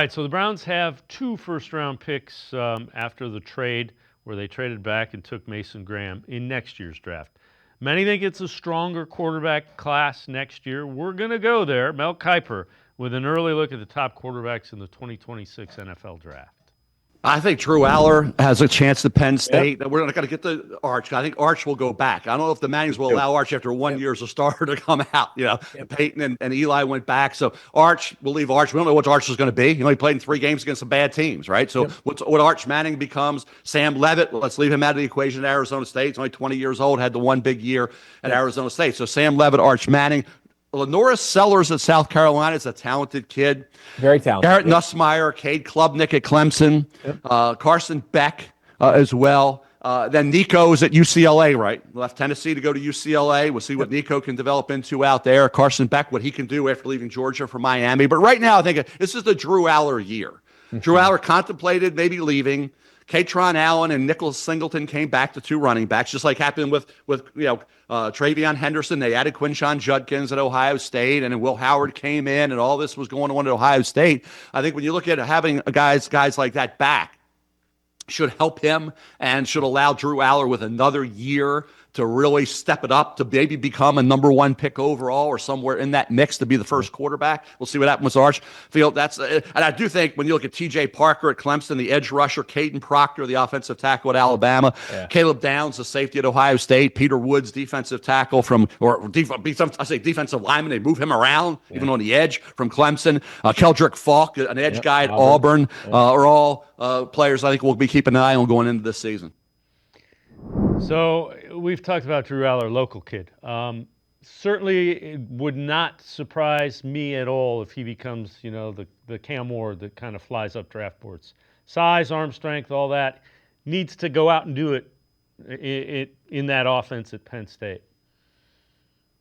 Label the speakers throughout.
Speaker 1: right, so the Browns have 2 first-round picks after the trade where they traded back and took Mason Graham in next year's draft. Many think it's a stronger quarterback class next year. We're going to go there. Mel Kiper with an early look at the top quarterbacks in the 2026 NFL Draft.
Speaker 2: I think Drew Aller has a chance to Penn State. Yep. We're not going to get to Arch. I think Arch will go back. I don't know if the Mannings will allow Arch after 1 year as a starter to come out. Peyton and Eli went back. So Arch, we'll leave Arch. We don't know what Arch is going to be. He played in 3 games against some bad teams, right? So what Arch Manning becomes, Sam Leavitt, let's leave him out of the equation at Arizona State. He's only 20 years old, had the 1 big year at Arizona State. So Sam Leavitt, Arch Manning. Lenora Sellers at South Carolina is a talented kid.
Speaker 3: Very talented.
Speaker 2: Garrett Nussmeier, Cade Klubnik at Clemson, Carson Beck as well. Then Nico's at UCLA, right? Left Tennessee to go to UCLA. We'll see what Nico can develop into out there. Carson Beck, what he can do after leaving Georgia for Miami. But right now, I think this is the Drew Aller year. Drew Aller contemplated maybe leaving. Katron Allen and Nicholas Singleton came back to 2 running backs, just like happened with Travion Henderson. They added Quinshon Judkins at Ohio State, and then Will Howard came in, and all this was going on at Ohio State. I think when you look at having guys like that back, should help him and should allow Drew Aller with another year to really step it up to maybe become a number 1 pick overall or somewhere in that mix to be the first quarterback. We'll see what happens with Arch. And I do think when you look at T.J. Parker at Clemson, the edge rusher, Caden Proctor, the offensive tackle at Alabama, Caleb Downs, the safety at Ohio State, Peter Woods, defensive tackle defensive lineman. They move him around, even on the edge from Clemson. Keldrick Falk, an edge guy at Auburn, are all players I think we'll be keeping an eye on going into this season.
Speaker 1: So we've talked about Drew Aller, local kid. Certainly it would not surprise me at all if he becomes, the Cam Ward that kind of flies up draft boards. Size, arm strength, all that. Needs to go out and do it in that offense at Penn State.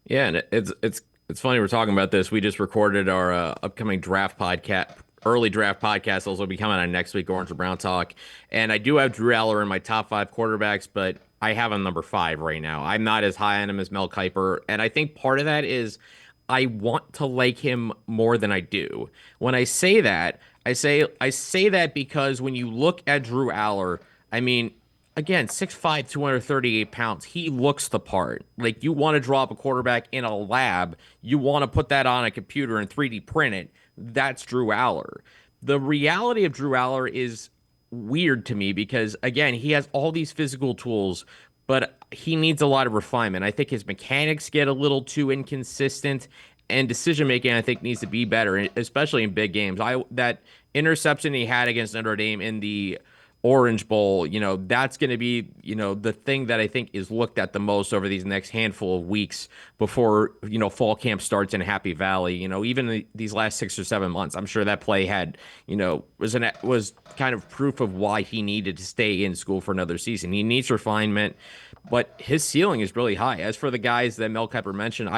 Speaker 4: Yeah, and it's funny we're talking about this. We just recorded our upcoming draft podcast. Early draft podcast also will be coming on next week, Orange or Brown Talk. And I do have Drew Aller in my top 5 quarterbacks, but I have him number 5 right now. I'm not as high on him as Mel Kiper. And I think part of that is I want to like him more than I do. When I say that, I say that because when you look at Drew Aller, I mean, again, 6'5", 238 pounds. He looks the part. Like, you want to draw up a quarterback in a lab. You want to put that on a computer and 3D print it. That's Drew Aller. The reality of Drew Aller is weird to me because, again, he has all these physical tools, but he needs a lot of refinement. I think his mechanics get a little too inconsistent, and decision-making, I think, needs to be better, especially in big games. That interception he had against Notre Dame in the Orange Bowl, that's going to be, the thing that I think is looked at the most over these next handful of weeks before, fall camp starts in Happy Valley. Even these last 6 or 7 months, I'm sure that play had, was kind of proof of why he needed to stay in school for another season. He needs refinement, but his ceiling is really high. As for the guys that Mel Kiper mentioned,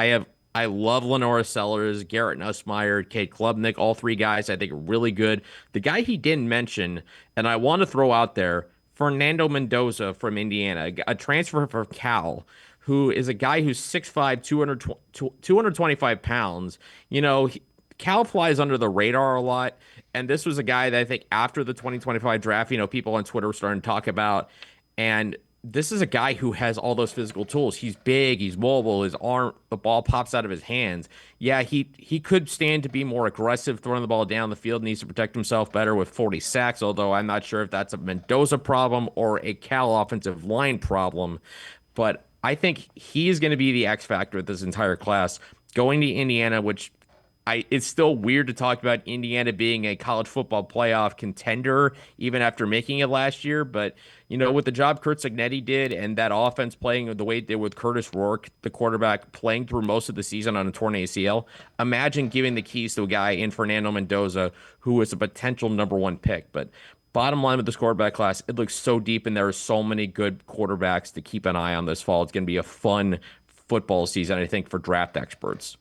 Speaker 4: I love Lenora Sellers, Garrett Nussmeier, Cade Klubnik, all 3 guys I think are really good. The guy he didn't mention, and I want to throw out there, Fernando Mendoza from Indiana, a transfer from Cal, who is a guy who's 6'5", 225 pounds. Cal flies under the radar a lot, and this was a guy that I think after the 2025 draft, people on Twitter were starting to talk about, and this is a guy who has all those physical tools. He's big, he's mobile, his arm, the ball pops out of his hands. Yeah, he could stand to be more aggressive throwing the ball down the field, needs to protect himself better with 40 sacks, although I'm not sure if that's a Mendoza problem or a Cal offensive line problem. But I think he's going to be the X factor with this entire class. Going to Indiana, which it's still weird to talk about Indiana being a college football playoff contender even after making it last year. But, with the job Kurt Cignetti did and that offense playing the way it did with Curtis Rourke, the quarterback, playing through most of the season on a torn ACL, imagine giving the keys to a guy in Fernando Mendoza who is a potential number 1 pick. But bottom line with this quarterback class, it looks so deep and there are so many good quarterbacks to keep an eye on this fall. It's going to be a fun football season, I think, for draft experts.